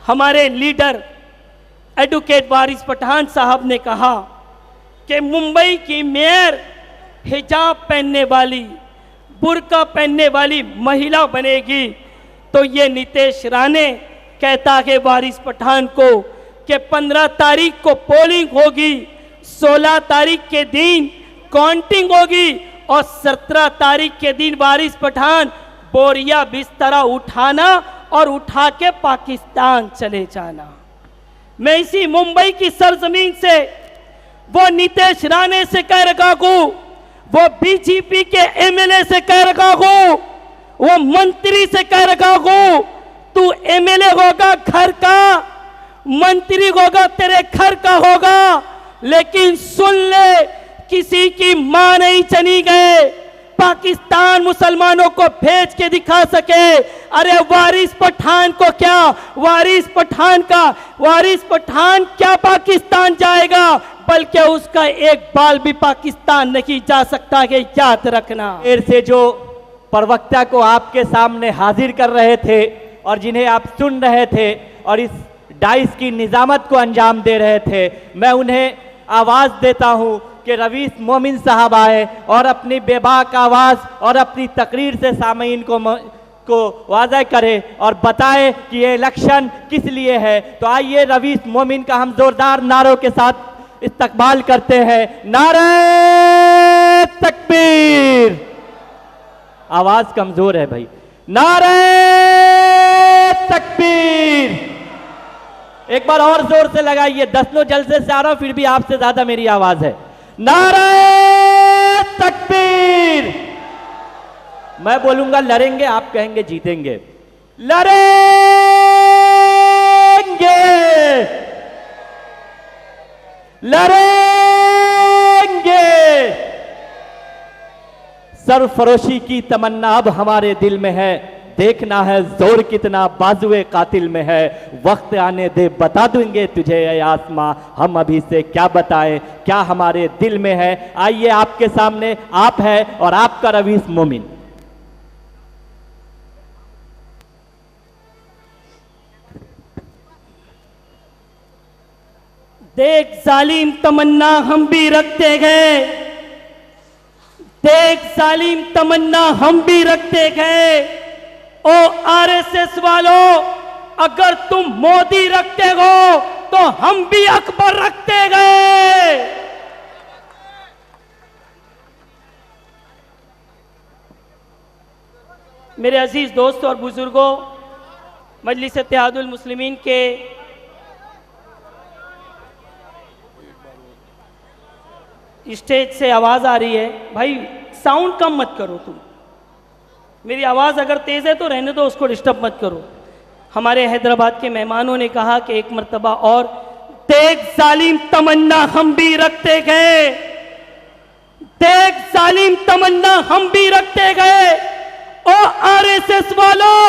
हमारे leader advocate वारिस पठान साहब ने कहा कि मुंबई की मेयर हिजाब पहनने वाली, बुर्का पहनने वाली महिला बनेगी, तो ये नीतीश राणे कहता है वारिस पठान को कि 15 तारीख को पोलिंग होगी, 16 तारीख के दिन काउंटिंग होगी और 17 तारीख के दिन वारिस पठान बोरिया बिस्तरा उठाना और उठा के पाकिस्तान चले जाना। मैं इसी मुंबई की सरजमीन से वो नीतीश राणे से कह रखा हूं, वो बीजेपी के एमएलए से कह रखा हूं, वो मंत्री से कह रखा हूं, तू एमएलए होगा घर का, मंत्री होगा तेरे घर का होगा, लेकिन सुन ले, किसी की मां नहीं चनी गए, पाकिस्तान मुसलमानों को भेज के दिखा सके। अरे वारिस पठान को क्या, वारिस पठान क्या पाकिस्तान जाएगा, बल्कि उसका एक बाल भी पाकिस्तान नहीं जा सकता है, याद रखना। देर से जो प्रवक्ता को आपके सामने हाजिर कर रहे थे और जिन्हें आप सुन रहे थे और इस डाइस की निजामत को अंजाम दे रहे थे, मैं उन्हें आवाज देता हूं कि रवीश मोमिन साहब आए और अपनी बेबाक आवाज और अपनी तकरीर से सामीन को वाज़ह करे और बताए कि ये इलेक्शन किस लिए है। तो आइए रवीश मोमिन का हम जोरदार नारों के साथ इस्तकबाल करते हैं। नारे तकबीर। आवाज कमजोर है भाई। नारे तकबीर। एक बार और जोर से लगाइए। 10 जलसे से आ रहा हूं, फिर भी आपसे ज्यादा मेरी आवाज है। नारे तकबीर। मैं बोलूंगा लड़ेंगे, आप कहेंगे जीतेंगे। लड़ेंगे, लड़ेंगे। सरफरोशी की तमन्ना अब हमारे दिल में है, देखना है जोर कितना बाजुए कातिल में है। वक्त आने दे बता देंगे तुझे ये आसमां, हम अभी से क्या बताएं क्या हमारे दिल में है। आइए आपके सामने आप है और आपका रवीश मोमिन। देख जालिम तमन्ना हम भी रखते गए, देख जालिम तमन्ना हम भी रखते गए। ओ आरएसएस वालों, अगर तुम मोदी रखते हो तो हम भी अकबर रखते गए। मेरे अजीज दोस्तों और बुजुर्गों, मजलिस इत्तेहादुल मुस्लिमीन के स्टेज से आवाज आ रही है। भाई साउंड कम मत करो तुम, मेरी आवाज अगर तेज है तो रहने दो, उसको डिस्टर्ब मत करो। हमारे हैदराबाद के मेहमानों ने कहा कि एक मर्तबा और, देख जालिम तमन्ना हम भी रखते गए, देख जालिम तमन्ना हम भी रखते गए। ओ आरएसएस वालों,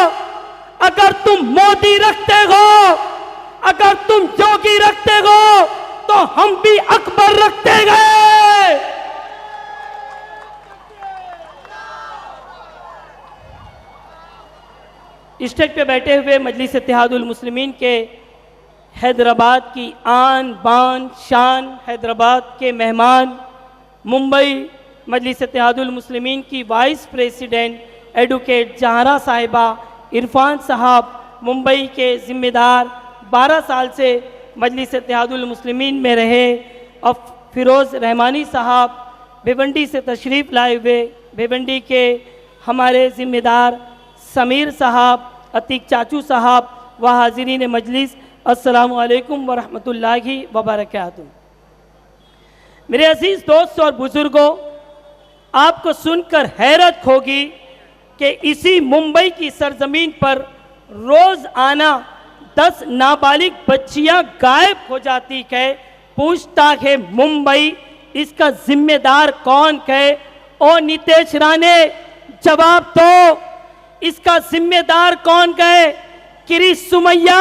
अगर तुम मोदी रखते हो, अगर तुम जोगी रखते हो तो हम भी अकबर रखते गए। स्टेज पे बैठे हुए मजलिस इत्तेहादुल मुस्लिमीन के हैदराबाद की आन बान शान, हैदराबाद के मेहमान, मुंबई मजलिस इत्तेहादुल मुस्लिमीन की वाइस प्रेसिडेंट एडवोकेट जहारा साहिबा, इरफान साहब, मुंबई के जिम्मेदार, 12 साल से मजलिस इत्तेहादुल मुस्लिमीन में रहे, और फिरोज़ रहमानी साहब भिवंडी से तशरीफ़ लाए हुए, भिवंडी के हमारे ज़िम्मेदार समीर साहब, अतीक चाचू साहब व हाज़रीन मजलिस, अस्सलामु अलैकुम व रहमतुल्लाहि व बरकातुहू। मेरे अजीज़ दोस्त और बुज़ुर्गों, आपको सुनकर हैरत होगी कि इसी मुंबई की सरजमीन पर रोज़ आना 10 नाबालिग बच्चियां गायब हो जाती है। पूछता है मुंबई, इसका जिम्मेदार कौन है? ओ नीतीश राणे, जवाब दो, इसका जिम्मेदार कौन है? किरिश सुमैया,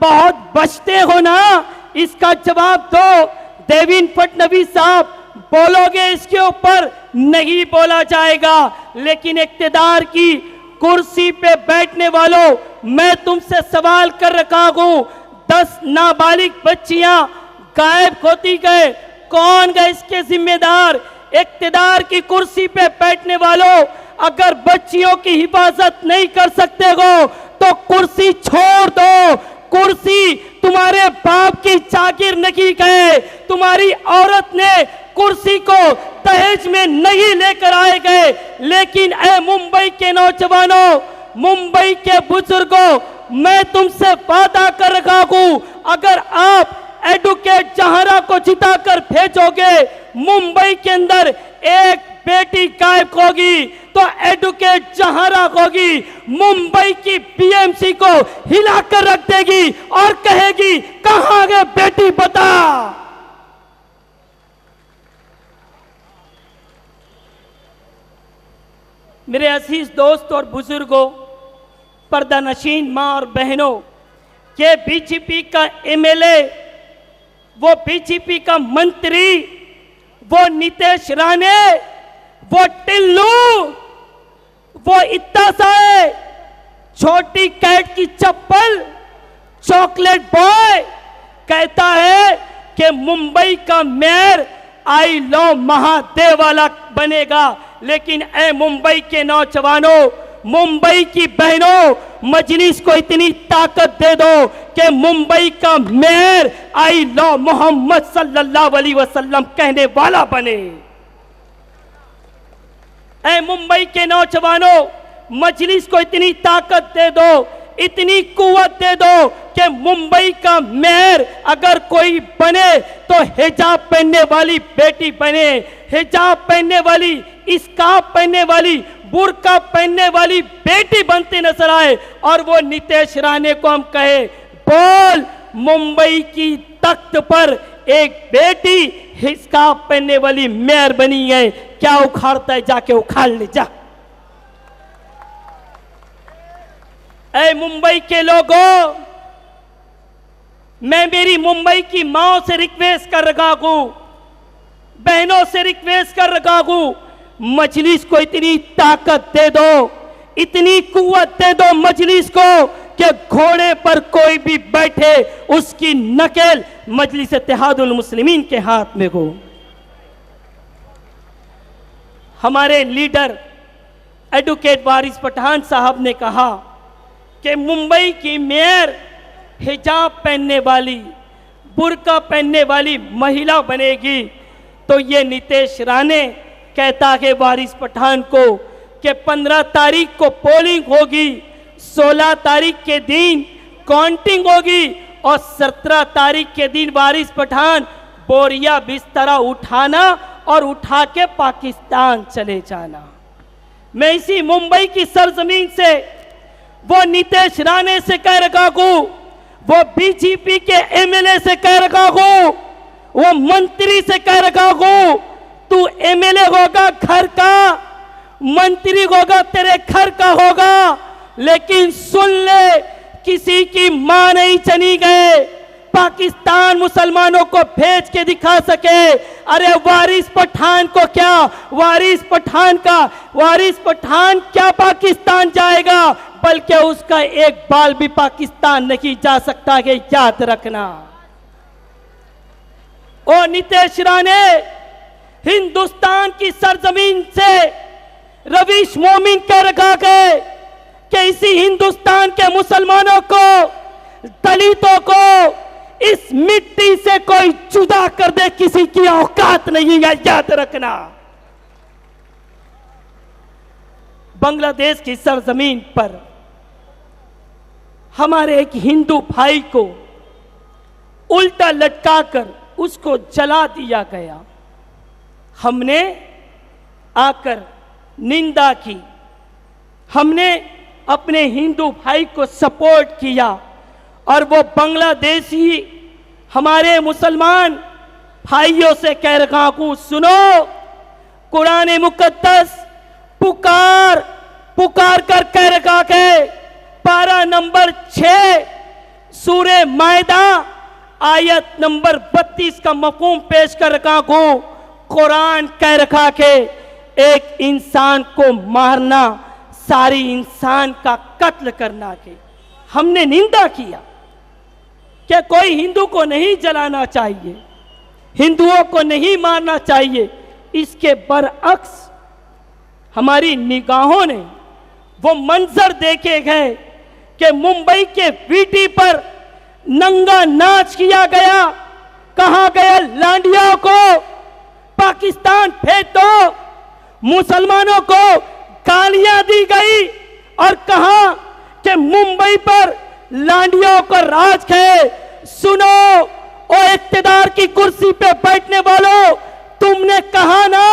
बहुत बचते हो ना, इसका जवाब दो। देवेंद्र फडणवीस साहब, बोलोगे इसके ऊपर? नहीं बोला जाएगा। लेकिन इक्तिदार की कुर्सी पे बैठने वालों, मैं तुमसे सवाल कर रखा हूं, 10 नाबालिग बच्चियां गायब होती गए, कौन गए इसके जिम्मेदार? इक्तिदार की कुर्सी पे बैठने वालों, अगर बच्चियों की हिफाजत नहीं कर सकते हो तो कुर्सी छोड़ दो। कुर्सी तुम्हारे बाप की जागीर नहीं गए, तुम्हारी औरत ने कुर्सी को दहेज में नहीं लेकर आए गए। लेकिन ए मुंबई के नौजवानों, मुंबई के बुजुर्गों, मैं तुमसे वादा कर रखा हूं, अगर आप एडवोकेट जहारा को जिताकर भेजोगे, मुंबई के अंदर एक बेटी गायब होगी तो एडवोकेट जहारा होगी, मुंबई की बीएमसी को हिलाकर रख देगी और कहेगी कहां गए बेटी बता। मेरे अजीज दोस्त और बुजुर्गों, पर्दा नशीन मां और बहनों, ये बीजेपी का एमएलए, वो बीजेपी का मंत्री, वो नीतीश राणे, वो टिल्लू, वो इतना सा है, छोटी कैट की चप्पल, चॉकलेट बॉय कहता है कि मुंबई का मेयर आई लव महादेव वाला बनेगा। लेकिन ए मुंबई के नौजवानों, मुंबई की बहनों, मजलिस को इतनी ताकत दे दो कि मुंबई का मेयर आई लव मोहम्मद सल्लल्लाहु अलैहि वसल्लम कहने वाला बने। ऐ मुंबई के नौजवानों, मजलिस को इतनी ताकत दे दो, इतनी कुव्वत दे दो कि मुंबई का मेयर अगर कोई बने तो हिजाब पहनने वाली बेटी बने, हिजाब पहनने वाली, स्कार्फ पहनने वाली, बुर्का पहनने वाली बेटी बनती नजर आए। और वो नीतीश राणे को हम कहे, बोल मुंबई की तख्त पर एक बेटी स्कार्फ पहनने वाली मेयर बनी है, क्या उखाड़ता है? जाके उखाड़ ले जा। ऐ मुंबई के लोगों, मैं मेरी मुंबई की माओ से रिक्वेस्ट कर रहा हूं, बहनों से रिक्वेस्ट कर रहा हूं, मजलिस को इतनी ताकत दे दो, इतनी कुव्वत दे दो मजलिस को कि घोड़े पर कोई भी बैठे उसकी नकेल मजलिस इत्तेहादुल मुस्लिमीन के हाथ में हो। हमारे लीडर एडवोकेट वारिस पठान साहब ने कहा कि मुंबई की मेयर हिजाब पहनने वाली, बुर्का पहनने वाली महिला बनेगी। तो ये नीतीश राणे कहता है वारिस पठान को कि 15 तारीख को पोलिंग होगी, 16 तारीख के दिन काउंटिंग होगी और 17 तारीख के दिन वारिस पठान बोरिया बिस्तरा उठाना और उठा के पाकिस्तान चले जाना। मैं इसी मुंबई की सरजमीन से वो नीतीश राणे से कह रहा हूं, वो बीजेपी के एमएलए से कह रहा हूं, वो मंत्री से कह रहा हूं, तू एमएलए होगा घर का, मंत्री होगा तेरे घर का होगा, लेकिन सुन ले, किसी की मां नहीं चनी गए, पाकिस्तान मुसलमानों को भेज के दिखा सके। अरे वारिस पठान को क्या, वारिस पठान क्या पाकिस्तान जाएगा, बल्कि उसका एक बाल भी पाकिस्तान नहीं जा सकता है, याद रखना। ओ नीतीश राणे, हिंदुस्तान की सरजमीन से रवीश मोमिन कह रखा है कि इसी हिंदुस्तान के मुसलमानों को, दलितों को इस मिट्टी से कोई जुदा कर दे, किसी की औकात नहीं है, याद रखना। बांग्लादेश की सरजमीन पर हमारे एक हिंदू भाई को उल्टा लटकाकर उसको जला दिया गया। हमने आकर निंदा की, हमने अपने हिंदू भाई को सपोर्ट किया और वो बांग्लादेशी हमारे मुसलमान भाइयों से कह रहा हूं, सुनो, कुरान मुकद्दस पुकार कर कह रखा है, पारा नंबर 6 सूरे मायदा आयत नंबर 32 का मफहूम पेश कर रखा हूं। कुरान कह रखा है एक इंसान को मारना सारी इंसान का कत्ल करना के। हमने निंदा किया कि कोई हिंदू को नहीं जलाना चाहिए, हिंदुओं को नहीं मारना चाहिए, इसके बरअक्स हमारी निगाहों ने वो मंजर देखे गए कि मुंबई के वीटी पर नंगा नाच किया गया। कहा गया लांडिया को पाकिस्तान भेज दो, मुसलमानों को गालियां दी गई और कहा कि मुंबई पर लांडियों का राज है। सुनो ओ इख्तिदार की कुर्सी पे बैठने वालों, तुमने कहा ना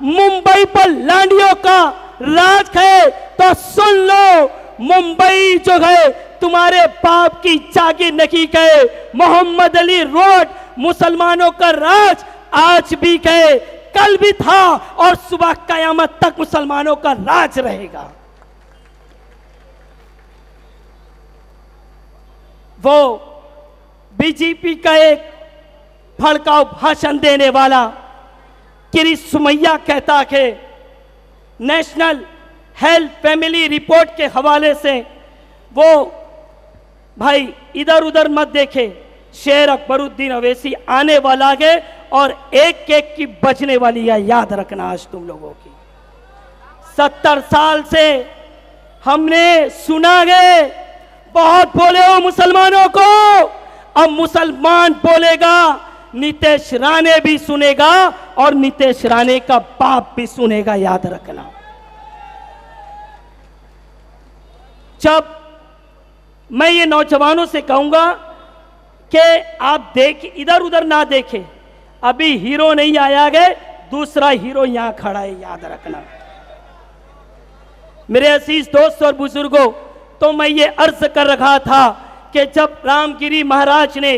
मुंबई पर लांडियों का राज है, तो सुन लो, मुंबई जो है तुम्हारे बाप की जागीर नहीं गए। मोहम्मद अली रोड मुसलमानों का राज आज भी गए, कल भी था और सुबह कयामत तक मुसलमानों का राज रहेगा। वो बीजेपी का एक भड़काऊ भाषण देने वाला किरीश सुमैया कहता कि नेशनल हेल्थ फैमिली रिपोर्ट के हवाले से वो भाई इधर उधर मत देखे, शेर अकबरुद्दीन अवैसी आने वाला है और एक एक की बचने वाली है, याद रखना आज तुम लोगों की। 70 साल से हमने सुना है, बहुत बोले हो मुसलमानों को, अब मुसलमान बोलेगा, नीतीश राणे भी सुनेगा और नीतीश राणे का बाप भी सुनेगा, याद रखना। जब मैं ये नौजवानों से कहूंगा कि आप इधर उधर ना देखें, अभी हीरो नहीं आया है, दूसरा हीरो यहां खड़ा है, याद रखना। मेरे अजीज दोस्त और बुजुर्गों, तो मैं ये अर्ज कर रहा था कि जब रामगिरी महाराज ने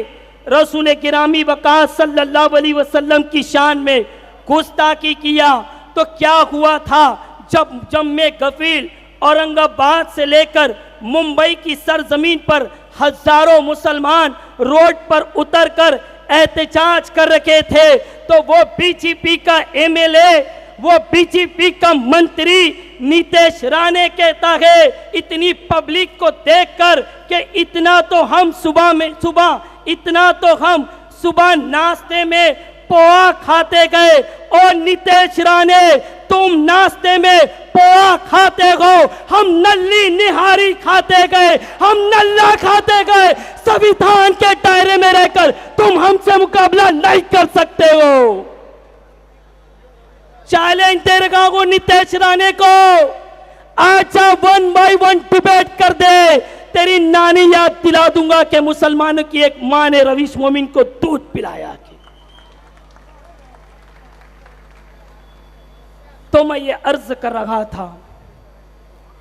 रसूल गिरामी वकास सल्लल्लाहु अलैहि वसल्लम की शान में गुस्ताखी किया तो क्या हुआ था। जब जम्मे गफील औरंगाबाद से लेकर मुंबई की सरजमीन पर हजारों मुसलमान रोड पर उतरकर एहतजाज कर रखे थे, तो वो बीजेपी का एमएलए, वो बीजेपी का मंत्री नीतीश राणे कहता है इतनी पब्लिक को देखकर कि इतना तो हम सुबह नाश्ते में पोहा खाते गए, और नीतीश राणे तुम नाश्ते में पोहा खाते हो, हम नल्ली निहारी खाते गए, हम नल्ला खाते गए, संविधान के दायरे में रहकर तुम हमसे मुकाबला नहीं कर सकते हो। चैलेंज दे रहा हूं नीतीश राणे को, आजा 1 by 1 डिबेट कर दे, तेरी नानी याद दिला दूंगा कि मुसलमानों की एक मां ने रवीश मोमिन को दूध पिलाया। तो मैं ये अर्ज कर रहा था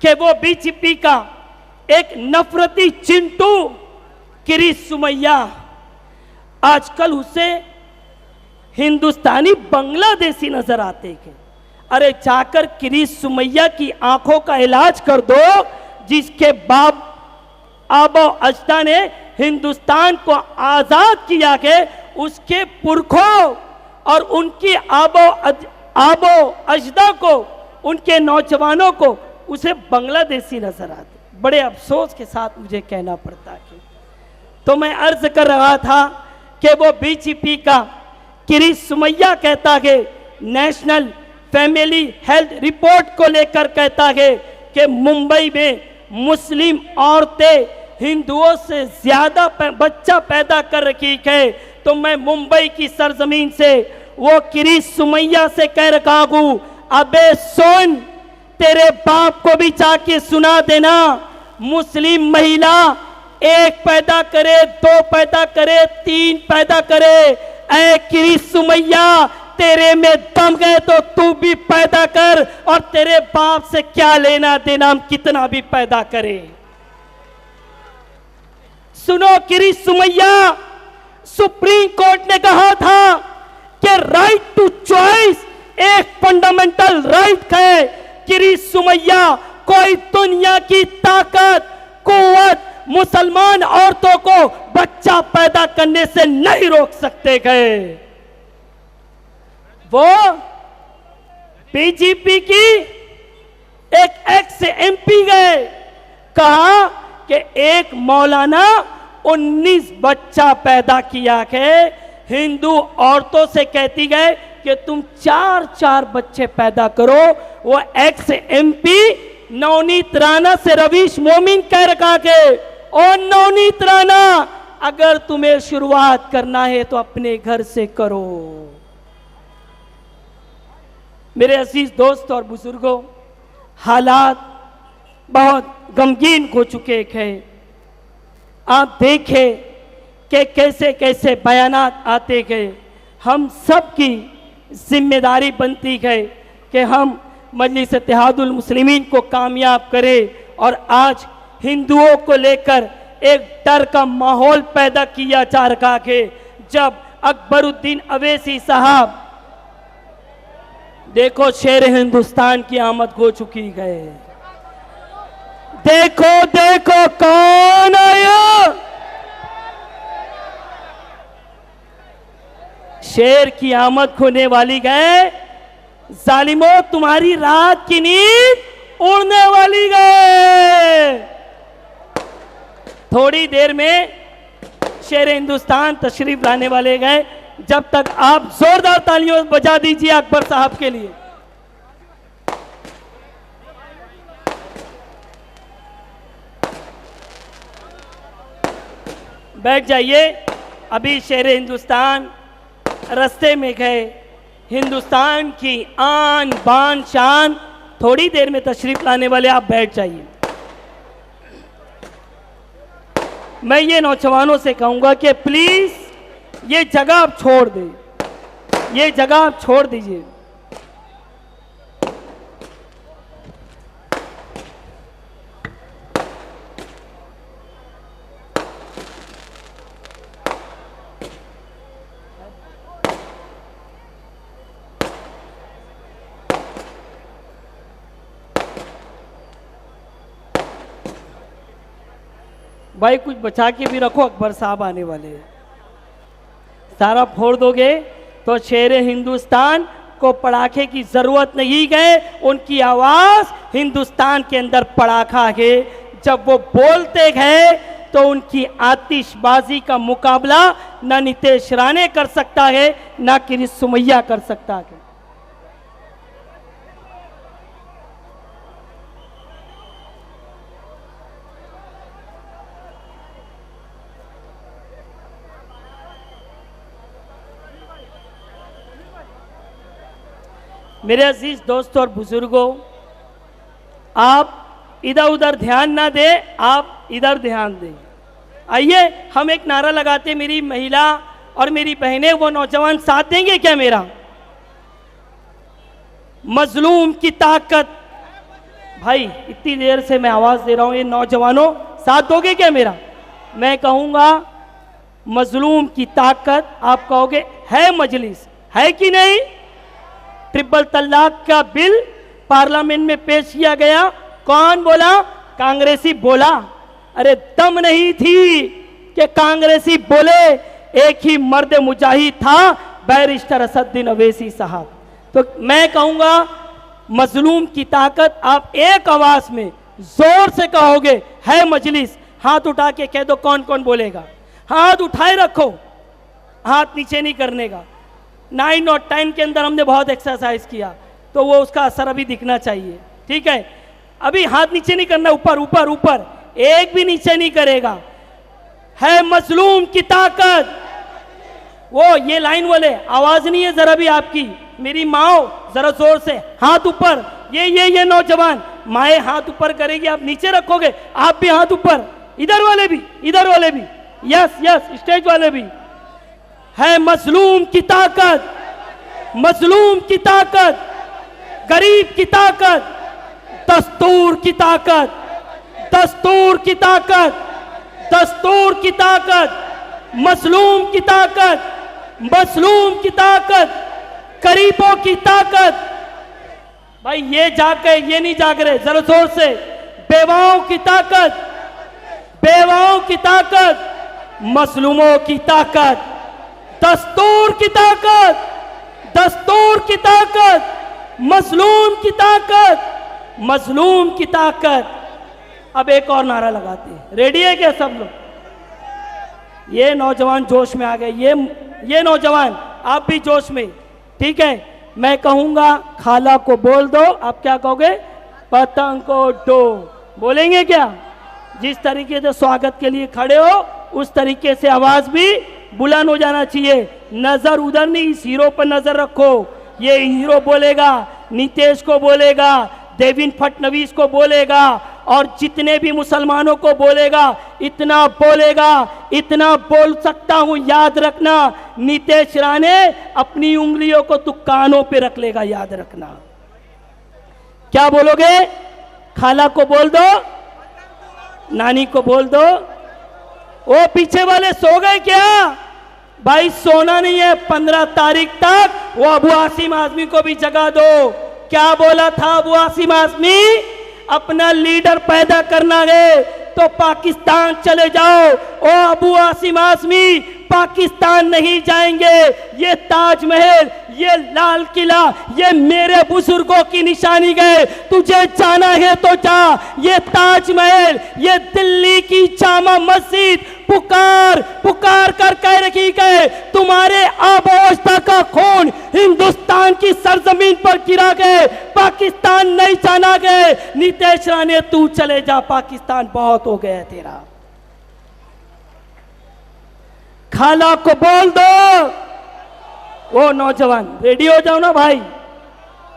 कि वो बीजेपी का एक नफरती चिंटू किरीश सुमैया आजकल उसे हिंदुस्तानी बांग्लादेशी नजर आते हैं। अरे जाकर किरीश सुमैया की आंखों का इलाज कर दो, जिसके बाप आबो अजदा ने हिंदुस्तान को आजाद किया के उसके पुरखों और उनकी आबो अजदा को, उनके नौजवानों को उसे बांग्लादेशी नजर आते। बड़े अफसोस के साथ मुझे कहना पड़ता है। तो मैं अर्ज कर रहा था कि वो बीजेपी का किरीश सुमैया कहता है, नेशनल फैमिली हेल्थ रिपोर्ट को लेकर कहता है कि मुंबई में मुस्लिम औरतें हिंदुओं से ज्यादा बच्चा पैदा कर रही है। तो मैं मुंबई की सरजमीन से वो किरीश सुमैया से कह रहा हूं, अबे सुन, तेरे बाप को भी जाके सुना देना, मुस्लिम महिला 1 पैदा करे, 2 पैदा करे, 3 पैदा करे, ऐ किरीश सुमैया तेरे में दम गए तो तू भी पैदा कर, और तेरे बाप से क्या लेना देना हम कितना भी पैदा करें। सुनो किरीश सुमैया, सुप्रीम कोर्ट ने कहा था कि राइट टू चॉइस एक फंडामेंटल राइट है। किरीश सुमैया, कोई दुनिया की ताकत कुव्वत मुसलमान औरतों को बच्चा पैदा करने से नहीं रोक सकते गए। वो बीजेपी की एक एक्स एमपी गए, कहा कि एक मौलाना 19 बच्चा पैदा किया के हिंदू औरतों से कहती गए कि तुम 4-4 बच्चे पैदा करो। वो एक्स MP नवनीत राणा से रवीश मोमिन कह रखा के, और नवनीत राणा अगर तुम्हें शुरुआत करना है तो अपने घर से करो। मेरे अजीज दोस्त और बुजुर्गों, हालात बहुत गमगीन हो चुके हैं। आप देखें कि कैसे कैसे बयानात आते गए। हम सब की जिम्मेदारी बनती है कि हम मजलिस इत्तेहादुल मुस्लिमीन को कामयाब करें। और आज हिंदुओं को लेकर एक डर का माहौल पैदा किया जा रहा है। जब अकबरुद्दीन अवैसी साहब, देखो शेर हिंदुस्तान की आमद हो चुकी है, देखो देखो कौन आया, शेर की आमद होने वाली है। जालिमों, तुम्हारी रात की नींद उड़ने वाली है। थोड़ी देर में शेर हिंदुस्तान तशरीफ लाने वाले गए। जब तक आप जोरदार तालियों बजा दीजिए अकबर साहब के लिए। बैठ जाइए। अभी शेर हिंदुस्तान रास्ते में गए। हिंदुस्तान की आन बान शान थोड़ी देर में तशरीफ लाने वाले, आप बैठ जाइए। मैं ये नौजवानों से कहूंगा कि प्लीज ये जगह आप छोड़ दें, ये जगह आप छोड़ दीजिए। भाई कुछ बचा के भी रखो, अकबर साहब आने वाले हैं। सारा फोड़ दोगे तो शेर हिंदुस्तान को पड़ाखे की जरूरत नहीं है। उनकी आवाज हिंदुस्तान के अंदर पड़ाखा है। जब वो बोलते हैं तो उनकी आतिशबाजी का मुकाबला ना नितेश राणे कर सकता है, ना किरिश सुमैया कर सकता है। मेरे अजीज दोस्तों और बुजुर्गों, आप इधर उधर ध्यान ना दें, आप इधर ध्यान दें। आइए हम एक नारा लगाते, मेरी महिला और मेरी बहनें, वो नौजवान साथ देंगे क्या मेरा? मजलूम की ताकत। भाई इतनी देर से मैं आवाज दे रहा हूं, ये नौजवानों साथ दोगे क्या मेरा? मैं कहूंगा मजलूम की ताकत, आप कहोगे है मजलिस, है कि नहीं? ट्रिपल तलाक का बिल पार्लियामेंट में पेश किया गया, कौन बोला? कांग्रेसी बोला। अरे दम नहीं थी कि कांग्रेसी बोले, एक ही मर्द मुजाहिद था, बैरिस्टर असदुद्दीन अवैसी साहब। तो मैं कहूंगा मजलूम की ताकत, आप एक आवाज में जोर से कहोगे है मजलिस, हाथ उठा के कह दो कौन कौन बोलेगा। हाथ उठाए रखो, हाथ नीचे नहीं करने का। 9 और 10 के अंदर हमने बहुत एक्सरसाइज किया, तो वो उसका असर अभी दिखना चाहिए, ठीक है? अभी हाथ नीचे नहीं करना, ऊपर ऊपर ऊपर, एक भी नीचे नहीं करेगा। है मजलूम की ताकत। वो ये लाइन वाले आवाज नहीं है जरा भी आपकी, मेरी माओ जरा जोर से हाथ ऊपर। ये नौजवान माए हाथ ऊपर करेगी, आप नीचे रखोगे, आप भी हाथ ऊपर, इधर वाले भी, इधर वाले भी, यस यस, स्टेज वाले भी। है मजलूम की ताकत, मजलूम की ताकत, गरीब की ताकत, दस्तूर की ताकत, दस्तूर की ताकत, दस्तूर की ताकत, मजलूम की ताकत, मजलूम की ताकत, गरीबों की ताकत। भाई ये जाके ये नहीं जाग रहे, जरा जोर से। बेवाओं की ताकत, बेवाओं की ताकत, मजलूमों की ताकत, दस्तूर की ताकत, दस्तूर की ताकत, मजलूम की ताकत, मजलूम की ताकत। अब एक और नारा लगाते हैं। रेडी है क्या सब लोग? ये नौजवान जोश में आ गए, ये नौजवान आप भी जोश में, ठीक है। मैं कहूंगा खाला को बोल दो, आप क्या कहोगे? पतंग को उठो, बोलेंगे क्या? जिस तरीके से स्वागत के लिए खड़े हो उस तरीके से आवाज भी बुलंद हो जाना चाहिए। नजर उधर नहीं, इस हीरो पर नजर रखो। ये हीरो बोलेगा, नीतीश को बोलेगा, देवेंद्र फडणवीस को बोलेगा और जितने भी मुसलमानों को बोलेगा, इतना बोलेगा, इतना बोल सकता हूं, याद रखना। नीतीश राणे अपनी उंगलियों को तू कानों पे रख लेगा, याद रखना। क्या बोलोगे? खाला को बोल दो, नानी को बोल दो। वो पीछे वाले सो गए क्या? भाई सोना नहीं है, 15 तारीख तक वो अबू आसिम आजमी को भी जगा दो। क्या बोला था अबू आसिम आजमी? अपना लीडर पैदा करना है तो पाकिस्तान चले जाओ। ओ अबू आसिम आजमी, पाकिस्तान नहीं जाएंगे। ये ताजमहल, ये लाल किला, ये मेरे बुजुर्गों की निशानी है। तुझे जाना है तो जा। ये ताजमहल, ये दिल्ली की जामा मस्जिद पुकार पुकार कर कह रही है, तुम्हारे आबोस्ता का खून हिंदुस्तान की सरजमीन पर गिरा गए, पाकिस्तान नहीं जाना गए। नीतीश राणे तू चले जा, पाकिस्तान बहुत हो गया तेरा। खाला को बोल दो। वो नौजवान रेडी हो जाओ ना भाई।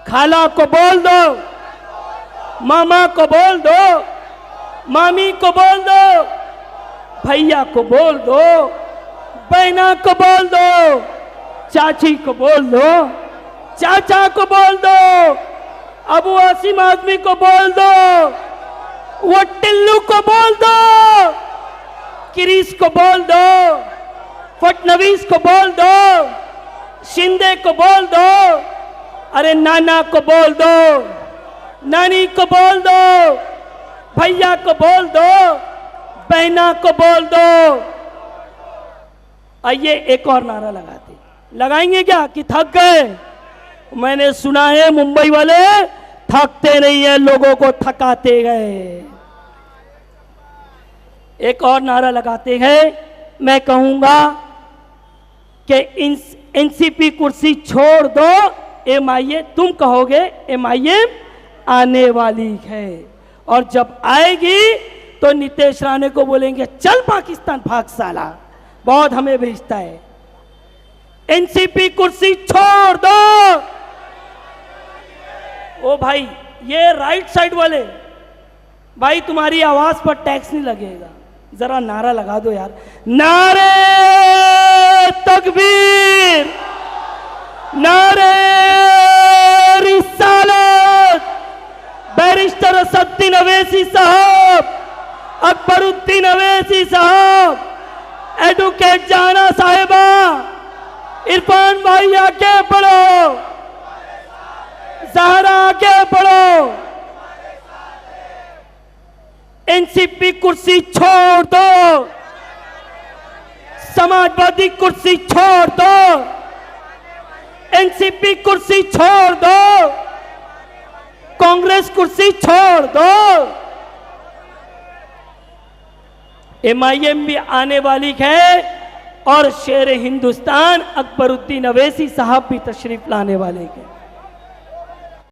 खाला को बोल दो, मामा को बोल दो, मामी को बोल दो, भैया को बोल दो, बहना को बोल दो, चाची को बोल दो, चाचा को बोल दो, अबू आसिम आजमी को बोल दो, वो टिल्लू को बोल दो, किरीस को बोल दो, फडणवीस को बोल दो, शिंदे को बोल दो, अरे नाना को बोल दो, नानी को बोल दो, भैया को बोल दो, बहना को बोल दो। आइए एक और नारा लगाते। लगाएंगे क्या कि थक गए? मैंने सुना है मुंबई वाले थकते नहीं है, लोगों को थकाते गए। एक और नारा लगाते हैं। मैं कहूंगा कि एनसीपी कुर्सी छोड़ दो, एमआईएम, तुम कहोगे एमआईएम आने वाली है और जब आएगी तो नीतीश राणे को बोलेंगे चल पाकिस्तान भाग साला, बहुत हमें भेजता है। एनसीपी कुर्सी छोड़ दो। ओ भाई ये राइट साइड वाले भाई, तुम्हारी आवाज पर टैक्स नहीं लगेगा, जरा नारा लगा दो यार। नारे तकबीर, नारे रिसालत। बैरिस्टर असदुद्दीन अवैसी साहब, अकबरुद्दीन अवैसी साहब, एडवोकेट जाना साहिबा, इरफान भाई आगे बढ़ो, जहरा आगे बढ़ो। एनसीपी कुर्सी छोड़ दो, समाजवादी कुर्सी छोड़ दो, एनसीपी कुर्सी छोड़ दो, कांग्रेस कुर्सी छोड़ दो। एमआईएम भी आने वाली है और शेर हिंदुस्तान अकबरुद्दीन अवैसी साहब भी तशरीफ लाने वाले हैं।